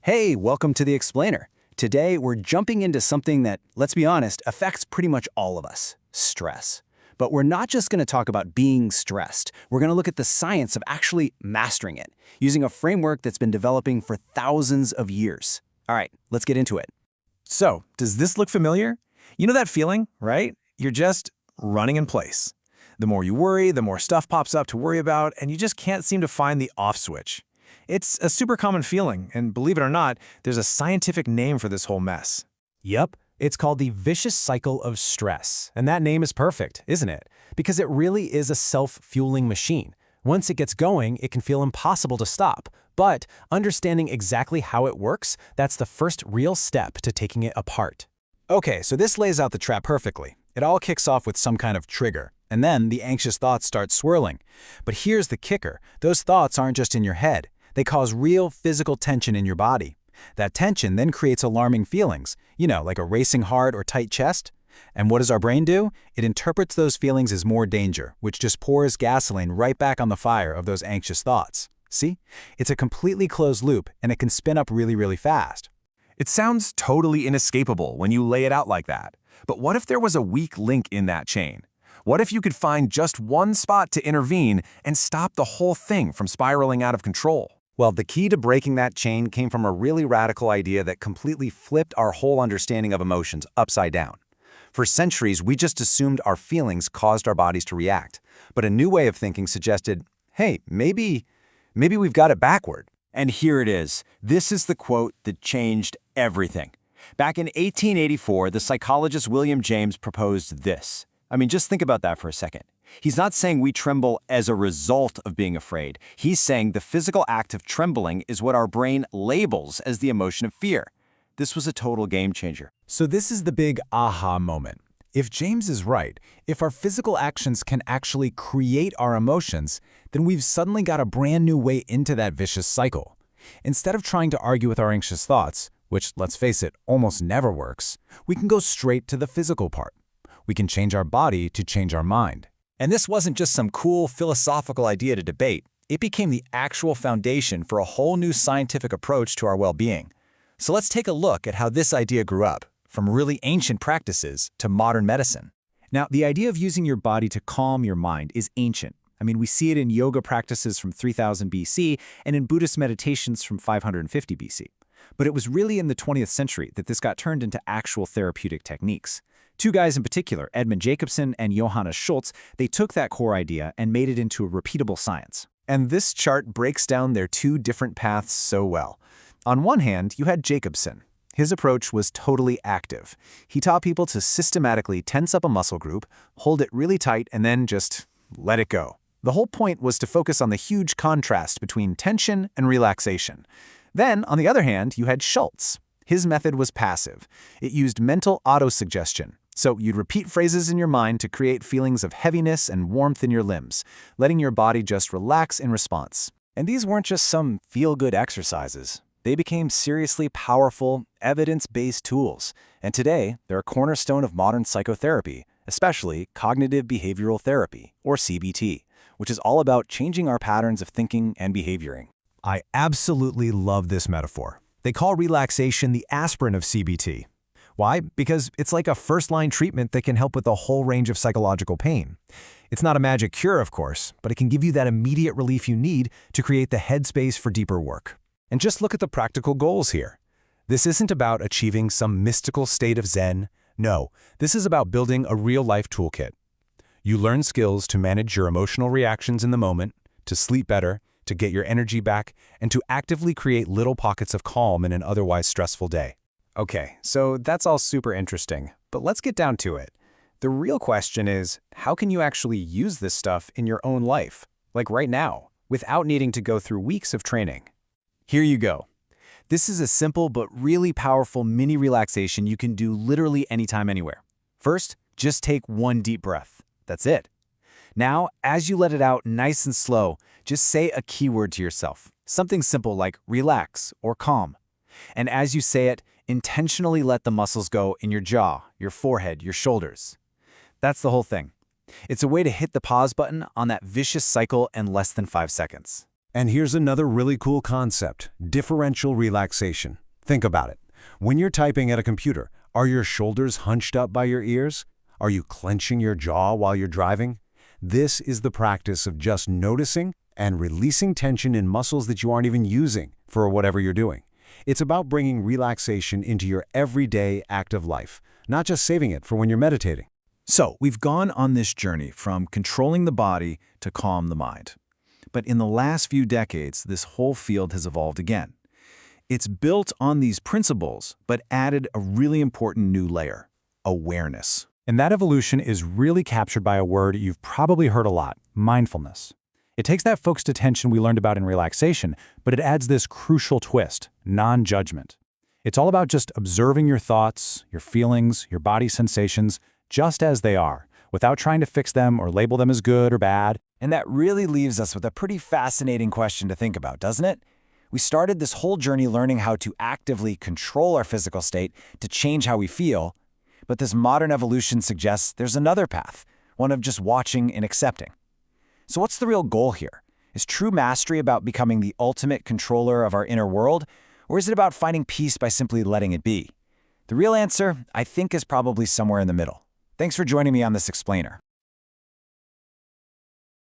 Hey, welcome to the Explainer. Today, we're jumping into something that, let's be honest, affects pretty much all of us, stress. But we're not just going to talk about being stressed. We're going to look at the science of actually mastering it, using a framework that's been developing for thousands of years. All right, let's get into it. So, does this look familiar? You know that feeling, right? You're just running in place. The more you worry, the more stuff pops up to worry about, and you just can't seem to find the off switch. It's a super common feeling, and believe it or not, there's a scientific name for this whole mess. Yep, it's called the vicious cycle of stress. And that name is perfect, isn't it? Because it really is a self-fueling machine. Once it gets going, it can feel impossible to stop. But understanding exactly how it works, that's the first real step to taking it apart. Okay, so this lays out the trap perfectly. It all kicks off with some kind of trigger, and then the anxious thoughts start swirling. But here's the kicker. Those thoughts aren't just in your head. They cause real physical tension in your body. That tension then creates alarming feelings, like a racing heart or tight chest. And what does our brain do? It interprets those feelings as more danger, which just pours gasoline right back on the fire of those anxious thoughts. See? It's a completely closed loop, and it can spin up really, really fast. It sounds totally inescapable when you lay it out like that. But what if there was a weak link in that chain? What if you could find just one spot to intervene and stop the whole thing from spiraling out of control? Well, the key to breaking that chain came from a really radical idea that completely flipped our whole understanding of emotions upside down. For centuries, we just assumed our feelings caused our bodies to react. But a new way of thinking suggested, hey, maybe we've got it backward. And here it is. This is the quote that changed everything. Back in 1884, the psychologist William James proposed this. Just think about that for a second. He's not saying we tremble as a result of being afraid. He's saying the physical act of trembling is what our brain labels as the emotion of fear. This was a total game changer. So this is the big aha moment. If James is right, if our physical actions can actually create our emotions, then we've suddenly got a brand new way into that vicious cycle. Instead of trying to argue with our anxious thoughts, which, let's face it, almost never works, we can go straight to the physical part. We can change our body to change our mind. And this wasn't just some cool philosophical idea to debate. It became the actual foundation for a whole new scientific approach to our well-being. So let's take a look at how this idea grew up, from really ancient practices to modern medicine. Now, the idea of using your body to calm your mind is ancient. We see it in yoga practices from 3000 BC and in Buddhist meditations from 550 BC. But it was really in the 20th century that this got turned into actual therapeutic techniques. Two guys in particular, Edmund Jacobson and Johannes Schultz, they took that core idea and made it into a repeatable science. And this chart breaks down their two different paths so well. On one hand, you had Jacobson. His approach was totally active. He taught people to systematically tense up a muscle group, hold it really tight, and then just let it go. The whole point was to focus on the huge contrast between tension and relaxation. Then, on the other hand, you had Schultz. His method was passive. It used mental autosuggestion. So you'd repeat phrases in your mind to create feelings of heaviness and warmth in your limbs, letting your body just relax in response. And these weren't just some feel-good exercises. They became seriously powerful, evidence-based tools. And today, they're a cornerstone of modern psychotherapy, especially cognitive behavioral therapy, or CBT, which is all about changing our patterns of thinking and behavioring. I absolutely love this metaphor. They call relaxation the aspirin of CBT. Why? Because it's like a first-line treatment that can help with a whole range of psychological pain. It's not a magic cure, of course, but it can give you that immediate relief you need to create the headspace for deeper work. And just look at the practical goals here. This isn't about achieving some mystical state of Zen. No, this is about building a real-life toolkit. You learn skills to manage your emotional reactions in the moment, to sleep better, to get your energy back, and to actively create little pockets of calm in an otherwise stressful day. Okay, so that's all super interesting, but let's get down to it. The real question is, how can you actually use this stuff in your own life, like right now, without needing to go through weeks of training? Here you go. This is a simple but really powerful mini relaxation you can do literally anytime, anywhere. First, just take one deep breath. That's it. Now, as you let it out nice and slow, just say a keyword to yourself, something simple like relax or calm. And as you say it, intentionally let the muscles go in your jaw, your forehead, your shoulders. That's the whole thing. It's a way to hit the pause button on that vicious cycle in less than 5 seconds. And here's another really cool concept, differential relaxation. Think about it. When you're typing at a computer, are your shoulders hunched up by your ears? Are you clenching your jaw while you're driving? This is the practice of just noticing and releasing tension in muscles that you aren't even using for whatever you're doing. It's about bringing relaxation into your everyday active life, not just saving it for when you're meditating. So, we've gone on this journey from controlling the body to calm the mind. But in the last few decades, this whole field has evolved again. It's built on these principles, but added a really important new layer: awareness. And that evolution is really captured by a word you've probably heard a lot: mindfulness. It takes that focused attention we learned about in relaxation, but it adds this crucial twist: non-judgment. It's all about just observing your thoughts, your feelings, your body sensations, just as they are, without trying to fix them or label them as good or bad. And that really leaves us with a pretty fascinating question to think about, doesn't it? We started this whole journey learning how to actively control our physical state to change how we feel, but this modern evolution suggests there's another path, one of just watching and accepting. So what's the real goal here? Is true mastery about becoming the ultimate controller of our inner world, or is it about finding peace by simply letting it be? The real answer, I think, is probably somewhere in the middle. Thanks for joining me on this explainer.